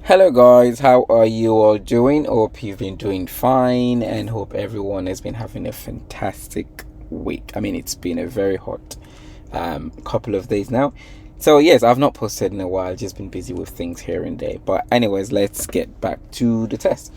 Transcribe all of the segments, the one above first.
Hello guys, how are you all doing? Hope you've been doing fine and hope everyone has been having a fantastic week. I mean, it's been a very hot couple of days now. So yes, I've not posted in a while, just been busy with things here and there. But anyways, let's get back to the test.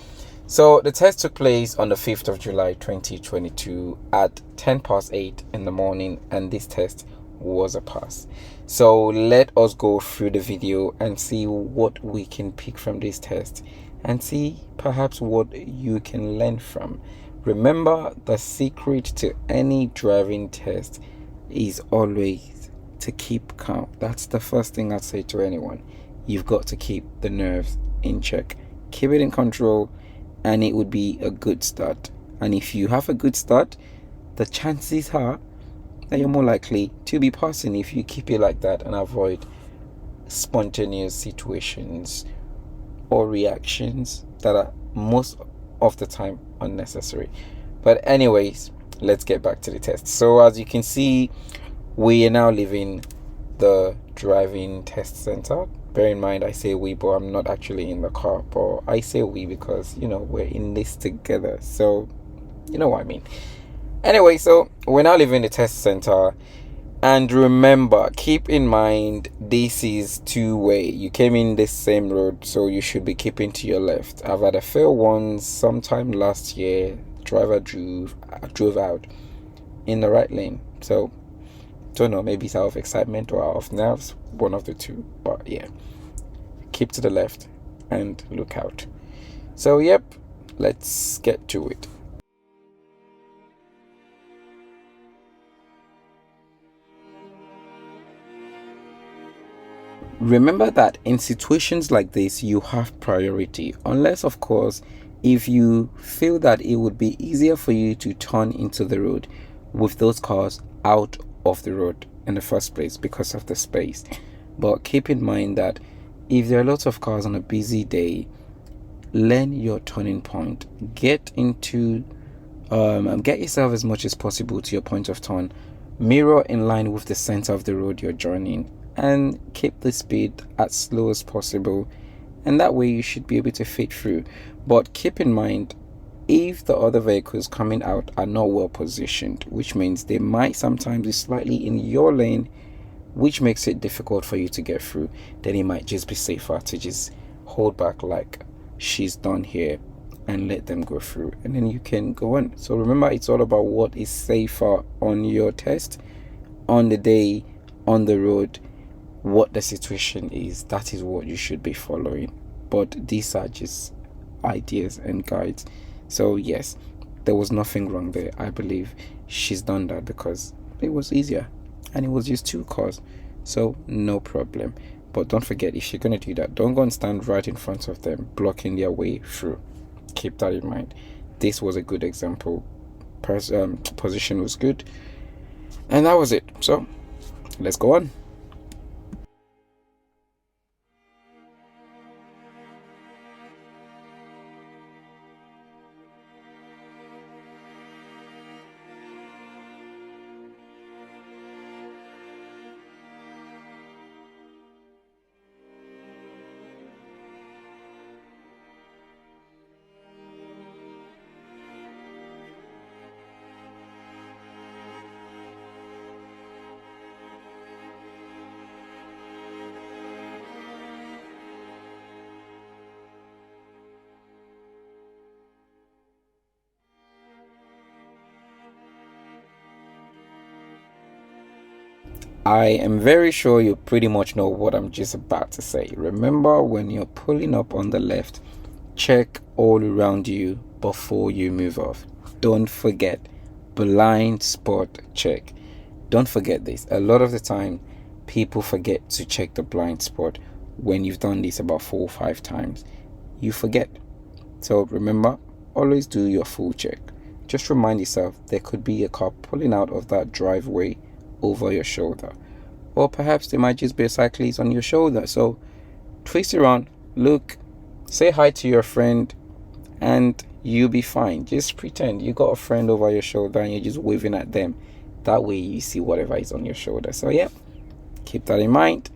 So the test took place on the 5th of July 2022 at 10 past 8 in the morning, and this test was a pass. So let us go through the video and see what we can pick from this test and see perhaps what you can learn from. Remember, the secret to any driving test is always to keep calm. That's the first thing I'd say to anyone. You've got to keep the nerves in check. Keep it in control and it would be a good start. And if you have a good start, the chances are that you're more likely to be passing if you keep it like that and avoid spontaneous situations or reactions that are most of the time unnecessary. But anyways, let's get back to the test. So as you can see, we are now leaving the driving test center. Bear in mind, I say we, but I'm not actually in the car. But I say we because, we're in this together. So, you know what I mean. Anyway, so we're now leaving the test center. And remember, keep in mind, this is two-way. You came in this same road, so you should be keeping to your left. I've had a fail once sometime last year. Driver drove out in the right lane. So, don't know, maybe it's out of excitement or out of nerves. One of the two. But yeah, keep to the left and look out. So, yep, let's get to it. Remember that in situations like this, you have priority, unless, of course, if you feel that it would be easier for you to turn into the road with those cars out of the road in the first place because of the space. But keep in mind that if there are lots of cars on a busy day, learn your turning point. Get yourself as much as possible to your point of turn. Mirror in line with the center of the road you're joining, and keep the speed as slow as possible, and that way you should be able to fit through. But keep in mind, if the other vehicles coming out are not well positioned, which means they might sometimes be slightly in your lane, which makes it difficult for you to get through, then it might just be safer to just hold back like she's done here and let them go through, and then you can go on. So remember, it's all about what is safer on your test, on the day, on the road, what the situation is. That is what you should be following. But these are just ideas and guides. So yes, there was nothing wrong there. I believe she's done that because it was easier and it was just two cars, so no problem. But don't forget, if you're going to do that, don't go and stand right in front of them blocking their way through. Keep that in mind. This was a good example. Position was good, and that was it. So let's go on. I am very sure you pretty much know what I'm just about to say. Remember, when you're pulling up on the left, check all around you before you move off. Don't forget, blind spot check. Don't forget this. A lot of the time, people forget to check the blind spot. When you've done this about 4 or 5 times, you forget. So remember, always do your full check. Just remind yourself there could be a car pulling out of that driveway over your shoulder, or perhaps there might just be a cyclist on your shoulder. So twist around, look, say hi to your friend, and you'll be fine. Just pretend you got a friend over your shoulder and you're just waving at them. That way you see whatever is on your shoulder. So yeah, keep that in mind.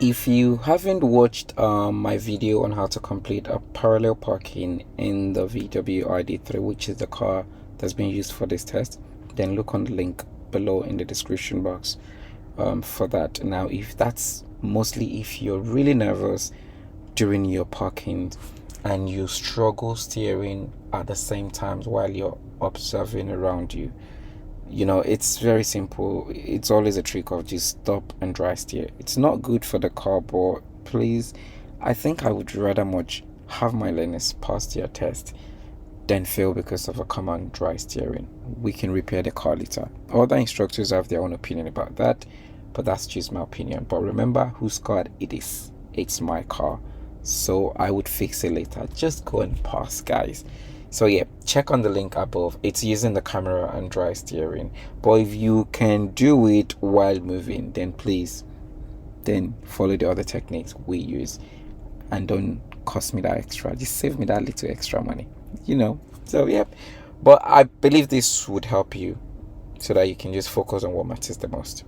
If you haven't watched my video on how to complete a parallel parking in the VW ID3, which is the car that's been used for this test, then look on the link below in the description box for that. Now, if that's mostly if you're really nervous during your parking and you struggle steering at the same times while you're observing around you, it's very simple. It's always a trick of just stop and dry steer. It's not good for the car, but please, I think I would rather much have my learners pass their test than fail because of a common dry steering. We can repair the car later. Other instructors have their own opinion about that, but that's just my opinion. But remember whose car it is. It's my car, so I would fix it later. Just go and pass, guys. So yeah, check on the link above. It's using the camera and dry steering. But if you can do it while moving, then please, then follow the other techniques we use, and don't cost me that extra. Just save me that little extra money. So yeah. But I believe this would help you so that you can just focus on what matters the most.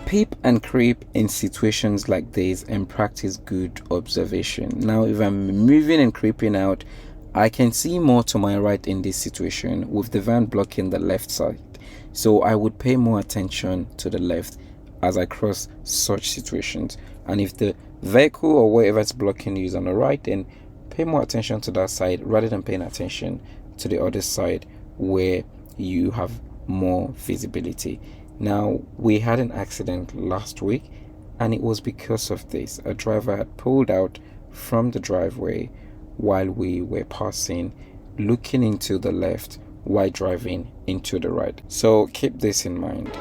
Peep and creep in situations like this and practice good observation. Now, if I'm moving and creeping out, I can see more to my right in this situation with the van blocking the left side. So I would pay more attention to the left as I cross such situations. And if the vehicle or whatever is blocking you is on the right, then pay more attention to that side rather than paying attention to the other side where you have more visibility. Now, we had an accident last week, and it was because of this. A driver had pulled out from the driveway while we were passing, looking into the left while driving into the right. So keep this in mind.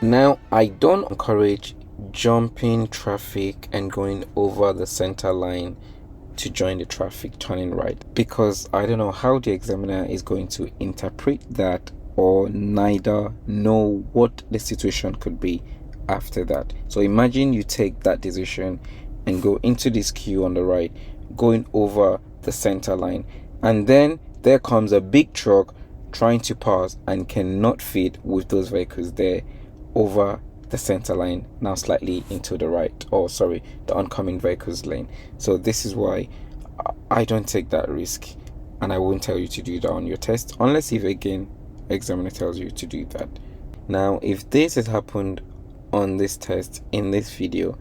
Now, I don't encourage jumping traffic and going over the center line to join the traffic turning right, because I don't know how the examiner is going to interpret that, or neither know what the situation could be after that. So imagine you take that decision and go into this queue on the right, going over the center line, and then there comes a big truck trying to pass and cannot fit with those vehicles there over the center line, now slightly into the right, or sorry, the oncoming vehicles lane. So this is why I don't take that risk, and I won't tell you to do that on your test, unless if again examiner tells you to do that. Now, if this has happened on this test in this video,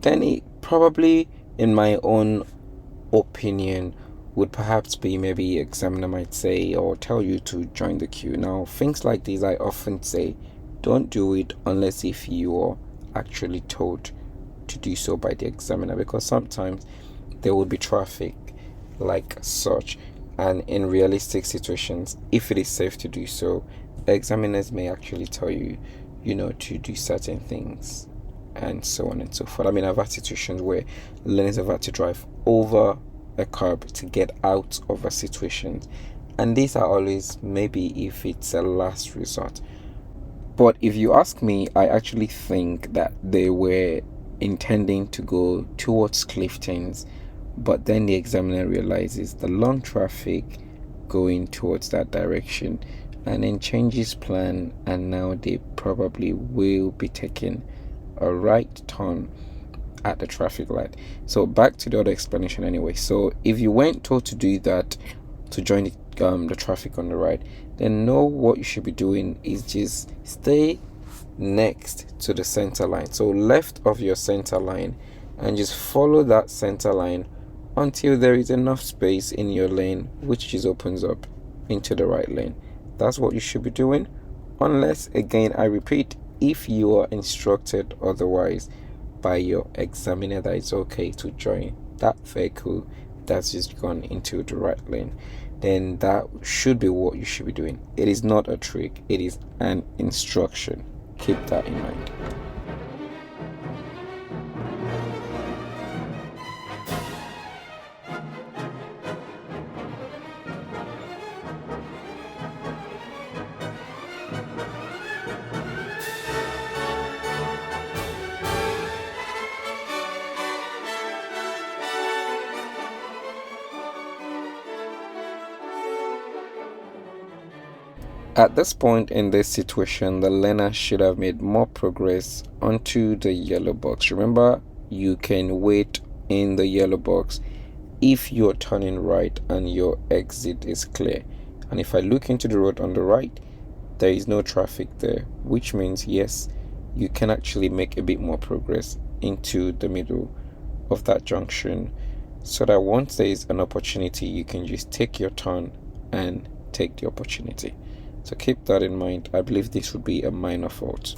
then it probably, in my own opinion, would perhaps be maybe examiner might say or tell you to join the queue. Now, things like these, I often say don't do it unless if you are actually told to do so by the examiner, because sometimes there will be traffic like such, and in realistic situations, if it is safe to do so, examiners may actually tell you, to do certain things and so on and so forth. I mean, I've had situations where learners have had to drive over a curb to get out of a situation, and these are always maybe if it's a last resort. But if you ask me, I actually think that they were intending to go towards Clifton's, but then the examiner realizes the long traffic going towards that direction, and then changes plan, and now they probably will be taking a right turn at the traffic light. So back to the other explanation anyway. So if you weren't told to do that, to join the traffic on the right, then know what you should be doing is just stay next to the center line, so left of your center line, and just follow that center line until there is enough space in your lane which just opens up into the right lane. That's what you should be doing, unless, again, I repeat, if you are instructed otherwise by your examiner that it's okay to join that vehicle that's just gone into the right lane, then that should be what you should be doing. It is not a trick, it is an instruction. Keep that in mind. At this point in this situation, the learner should have made more progress onto the yellow box. Remember, you can wait in the yellow box if you're turning right and your exit is clear. And if I look into the road on the right, there is no traffic there, which means yes, you can actually make a bit more progress into the middle of that junction, so that once there is an opportunity, you can just take your turn and take the opportunity. So keep that in mind. I believe this would be a minor fault.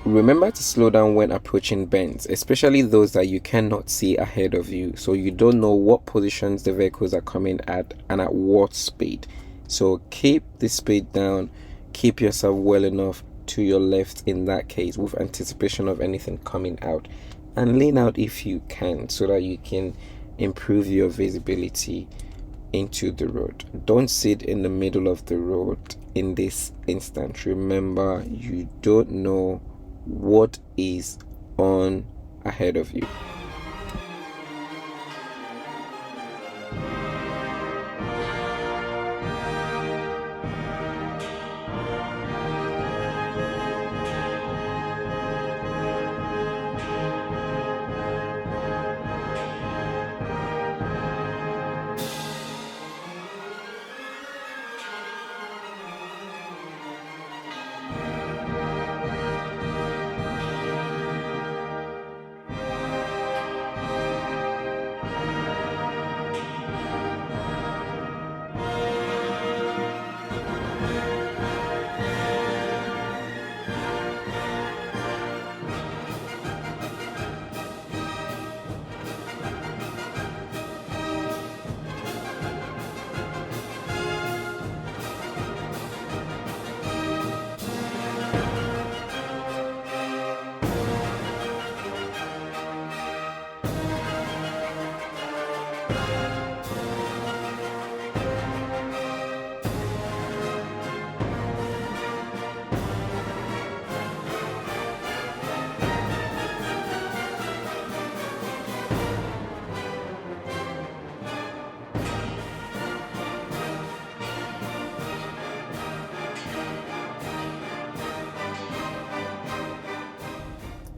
Remember to slow down when approaching bends, especially those that you cannot see ahead of you, so you don't know what positions the vehicles are coming at and at what speed. So keep the speed down, keep yourself well enough to your left in that case with anticipation of anything coming out, and lean out if you can so that you can improve your visibility into the road. Don't sit in the middle of the road in this instance. Remember, you don't know what is on ahead of you.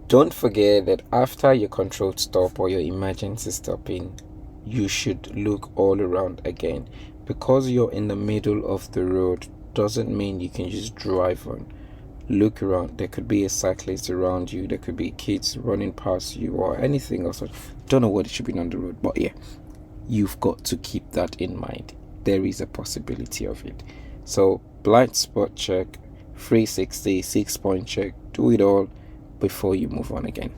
Don't forget that after your controlled stop or your emergency stopping, you should look all around again. Because you're in the middle of the road doesn't mean you can just drive on. Look around. There could be a cyclist around you, there could be kids running past you, or anything else. Don't know what it should be on the road, but yeah, you've got to keep that in mind. There is a possibility of it. So blind spot check, 360, 6-point check, do it all before you move on again.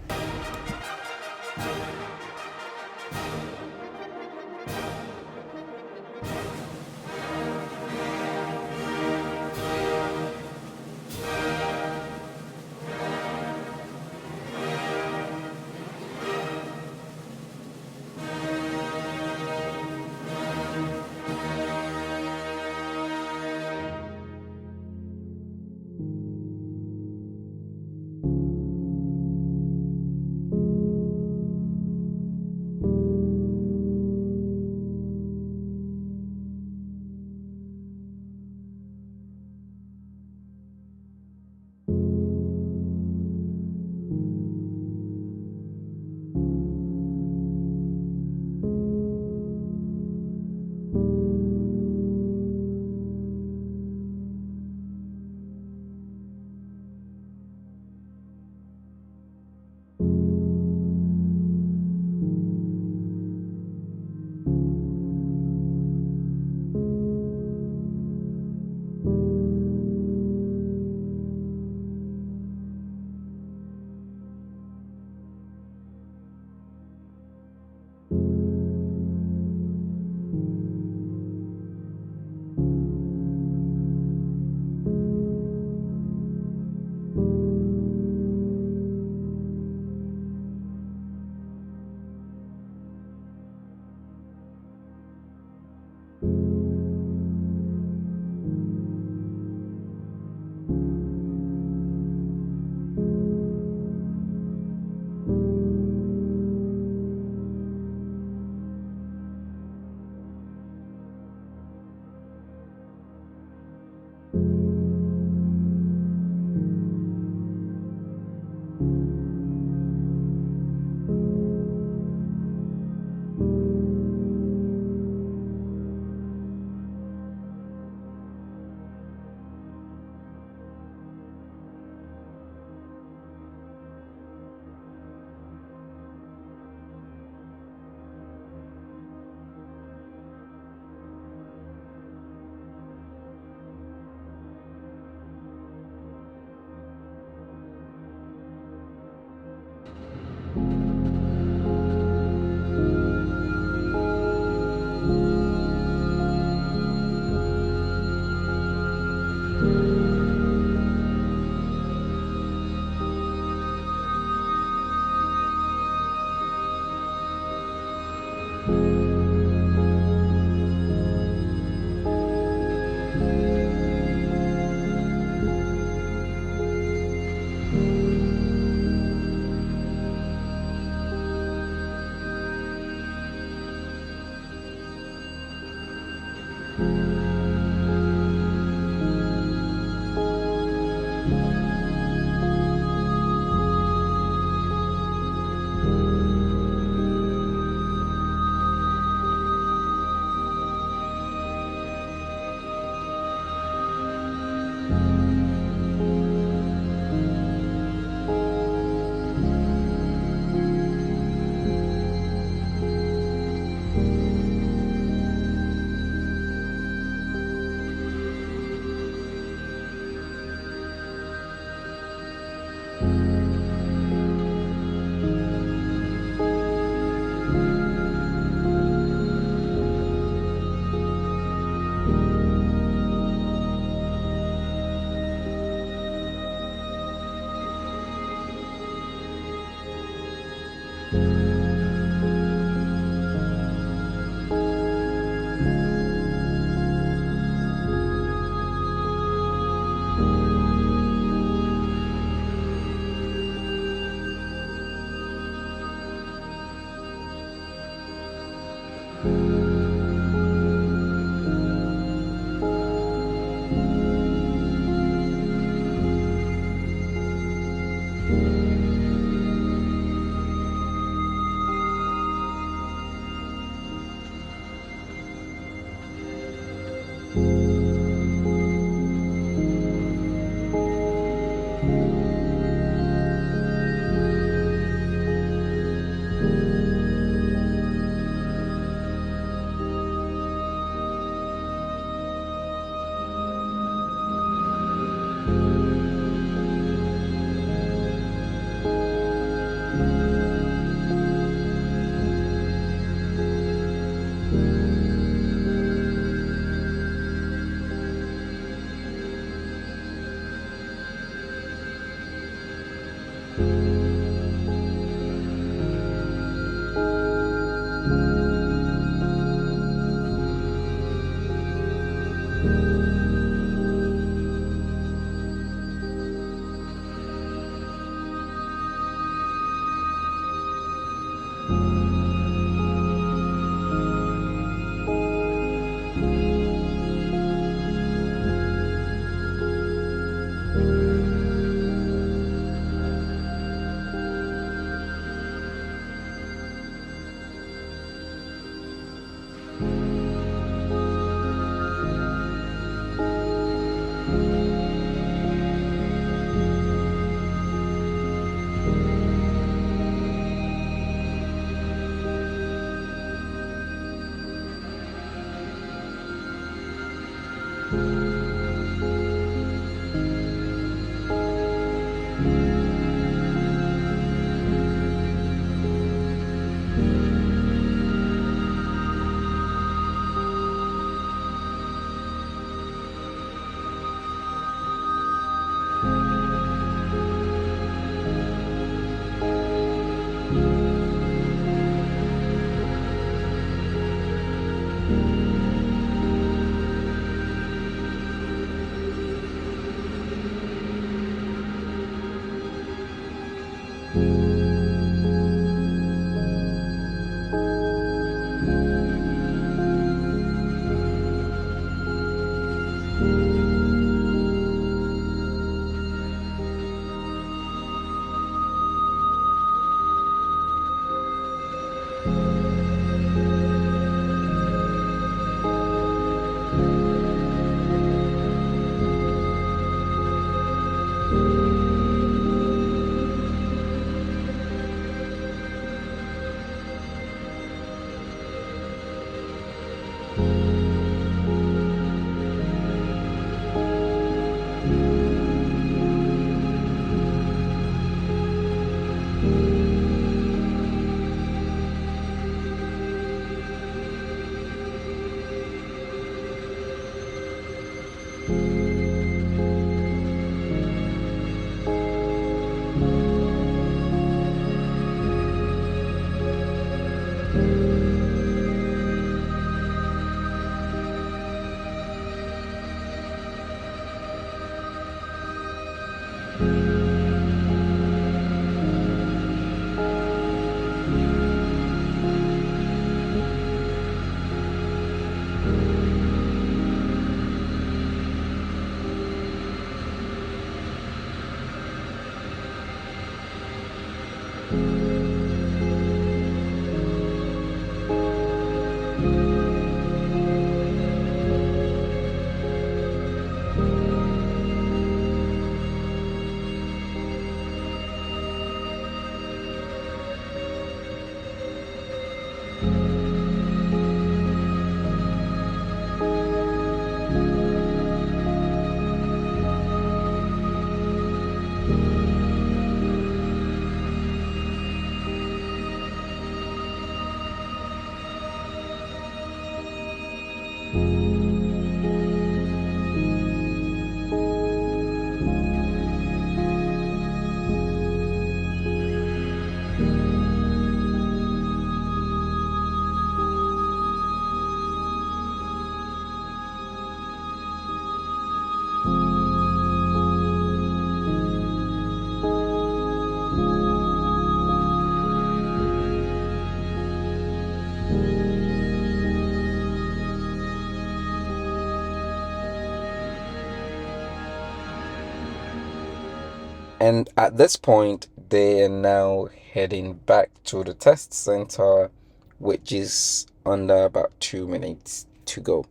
And at this point, they are now heading back to the test center, which is under about 2 minutes to go.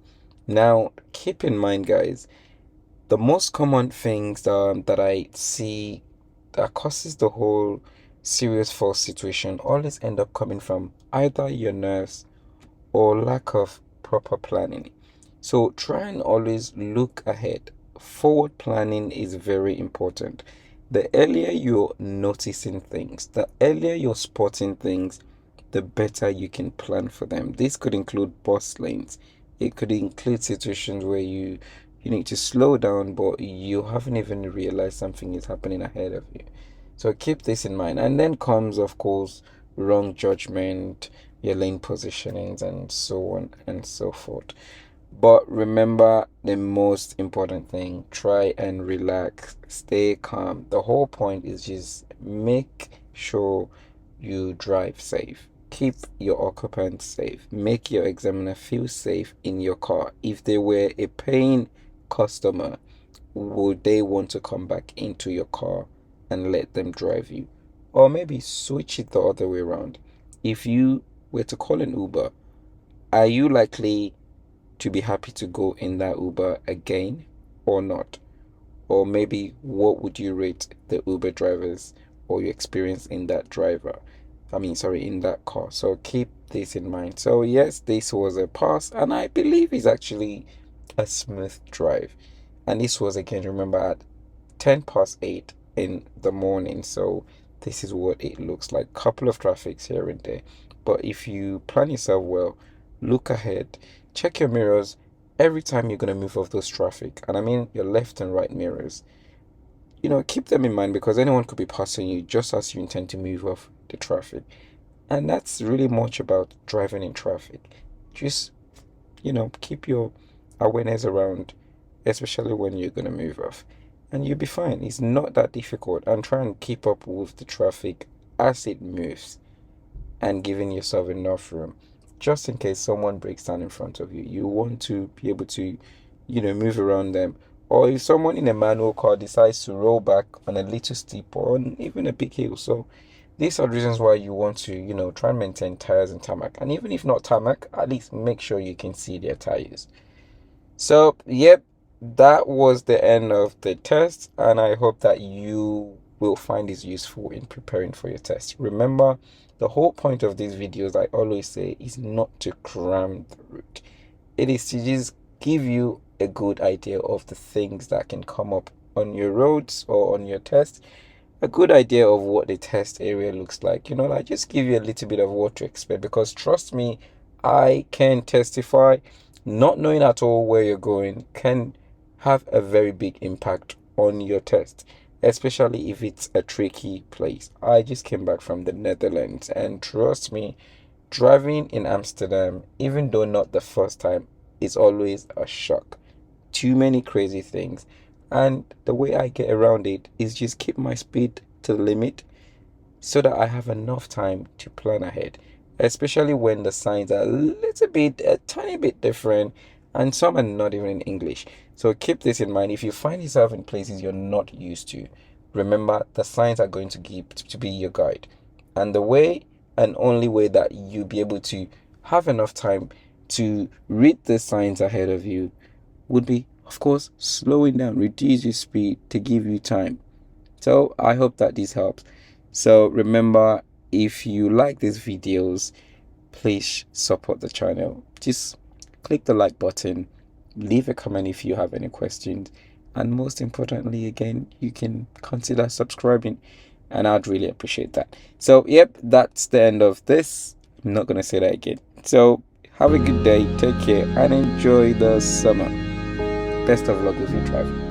Now, keep in mind, guys, the most common things that I see that causes the whole serious false situation always end up coming from either your nerves or lack of proper planning. So try and always look ahead. Forward planning is very important. The earlier you're noticing things, the earlier you're spotting things, the better you can plan for them. This could include bus lanes. It could include situations where you need to slow down, but you haven't even realized something is happening ahead of you. So keep this in mind. And then comes, of course, wrong judgment, your lane positionings, and so on and so forth. But remember the most important thing, try and relax, stay calm. The whole point is just make sure you drive safe. Keep your occupants safe. Make your examiner feel safe in your car. If they were a paying customer, would they want to come back into your car and let them drive you? Or maybe switch it the other way around. If you were to call an Uber, are you likely to be happy to go in that Uber again or not? Or maybe what would you rate the Uber drivers or your experience in that in that car? So keep this in mind. So yes, this was a pass, and I believe it's actually a smooth drive. And this was, again, remember, at 10 past 8 in the morning. So this is what it looks like. Couple of traffics here and there. But if you plan yourself well, look ahead, check your mirrors every time you're going to move off those traffic. And I mean your left and right mirrors. Keep them in mind, because anyone could be passing you just as you intend to move off the traffic. And that's really much about driving in traffic. Just, keep your awareness around, especially when you're going to move off. And you'll be fine. It's not that difficult. And try and keep up with the traffic as it moves, and giving yourself enough room. Just in case someone breaks down in front of you, you want to be able to, move around them. Or if someone in a manual car decides to roll back on a little steep or on even a big hill. So these are reasons why you want to, try and maintain tires and tarmac. And even if not tarmac, at least make sure you can see their tires. So, yep, that was the end of the test, and I hope that you will find this useful in preparing for your test. Remember, the whole point of these videos, I always say, is not to cram the route. It is to just give you a good idea of the things that can come up on your roads or on your test, a good idea of what the test area looks like. Like, just give you a little bit of what to expect, because trust me, I can testify, not knowing at all where you're going can have a very big impact on your test, especially if it's a tricky place. I just came back from the Netherlands, and trust me, driving in Amsterdam, even though not the first time, is always a shock. Too many crazy things. And the way I get around it is just keep my speed to the limit, so that I have enough time to plan ahead, especially when the signs are a tiny bit different, and some are not even in English. So keep this in mind. If you find yourself in places you're not used to, remember the signs are going to be your guide. And the way and only way that you'll be able to have enough time to read the signs ahead of you would be, of course, slowing down, reduce your speed to give you time. So I hope that this helps. So remember, if you like these videos, please support the channel. Just click the like button, leave a comment if you have any questions, and most importantly, again, you can consider subscribing, and I'd really appreciate that. So yep, that's the end of this. I'm not gonna say that again. So have a good day, take care, and enjoy the summer. Best of luck with your drive.